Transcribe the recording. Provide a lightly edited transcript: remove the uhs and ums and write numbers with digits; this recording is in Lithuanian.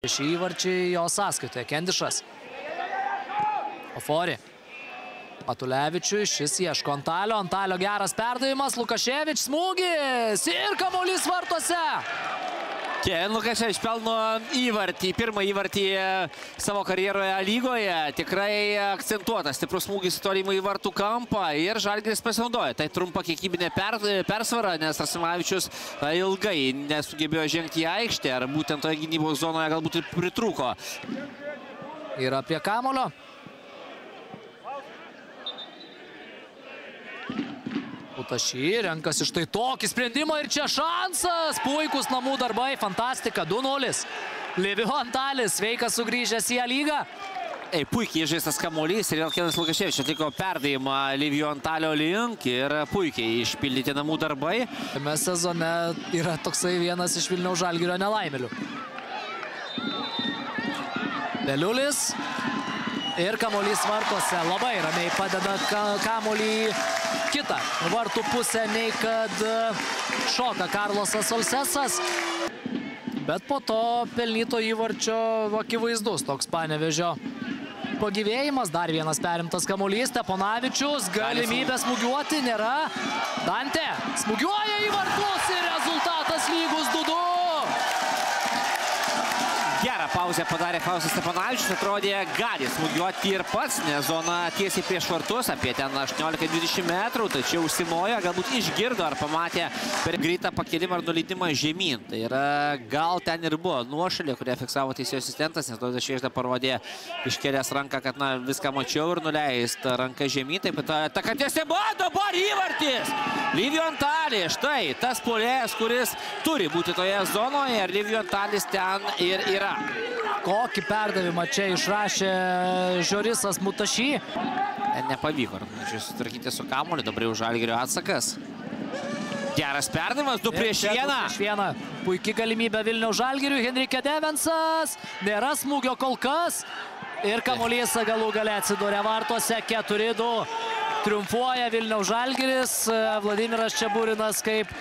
Šį įvarčiai jo sąskaitoje. Kendišas. Ofori. Matulevičiui, šis ieško Antalio. Antalio geras perdavimas. Lukaševič smūgis ir kamuolys vartuose. Lukaševič pelno įvartį, pirmą įvartį savo karjeroje lygoje. Tikrai akcentuotas stiprus smūgis į tolimą į vartų kampą ir Žalgiris pasinaudoja. Tai trumpa kiekybinė persvara, nes Rasimavičius ilgai nesugebėjo žengti į aikštę, ar būtent toje gynybos zonoje galbūt ir pritrūko. Yra prie kamuolio. Mutaši renkasi štai tokį sprendimą ir čia šansas. Puikus namų darbai, fantastika, 2-0. Livio Antalis, sveikas sugrįžęs į lygą. Puikiai žaistas kamuolys ir vėl Kenas Lukaševičius atliko perdavimą Livio Antalio link ir puikiai išpildyti namų darbai. Šiame sezone yra toksai vienas iš Vilniaus Žalgirio nelaimėlių. Beliulis. Ir kamuolys vartuose. Labai ramiai padeda kamuolį kitą vartų pusę, nei kad šoka Karlosas Olsesas. Bet po to pelnyto įvarčio akivaizdus toks Panevėžio pagyvėjimas. Dar vienas perimtas kamuolys. Steponavičius. Galimybė smūgiuoti nėra. Dantė smūgiuoja į vartus ir rezultatas lygus 2-2. Gerą pauzę padarė Faustas Steponavičius, atrodė gali smūgiuoti ir pats, nes zona tiesiai prieš vartus, apie ten 18-20 metrų, tačiau užsimojo, galbūt išgirdo ar pamatė per greitą pakelimą ar nuleidimą žemyn. Tai yra, gal ten ir buvo nuošalė, kurią fiksavo teisėjo asistentas, nes Dovydas Švėgžda parodė iškėlęs ranką, kad viską mačiau ir nuleist ranką žemyn. Taip pat ta katėse buvo, dabar įvartis! Livio Antalis, štai tas puolėjas, kuris turi būti toje zonoje ir Livio Antalis ten ir yra. Kokį perdavimą čia išrašė Žorisas Mutaši. Nepavyko susitvarkyti su kamuoliu, dabar jau Žalgirio atsakas. Geras perdavimas, 2-1. Puikiai galimybė Vilniaus Žalgiriui, Henrike Devensas. Nėra smūgio kol kas. Ir kamuolys galų gale atsidūrė vartuose, 4-2. Triumfuoja Vilniaus Žalgiris. Vladimiras Čeburinas kaip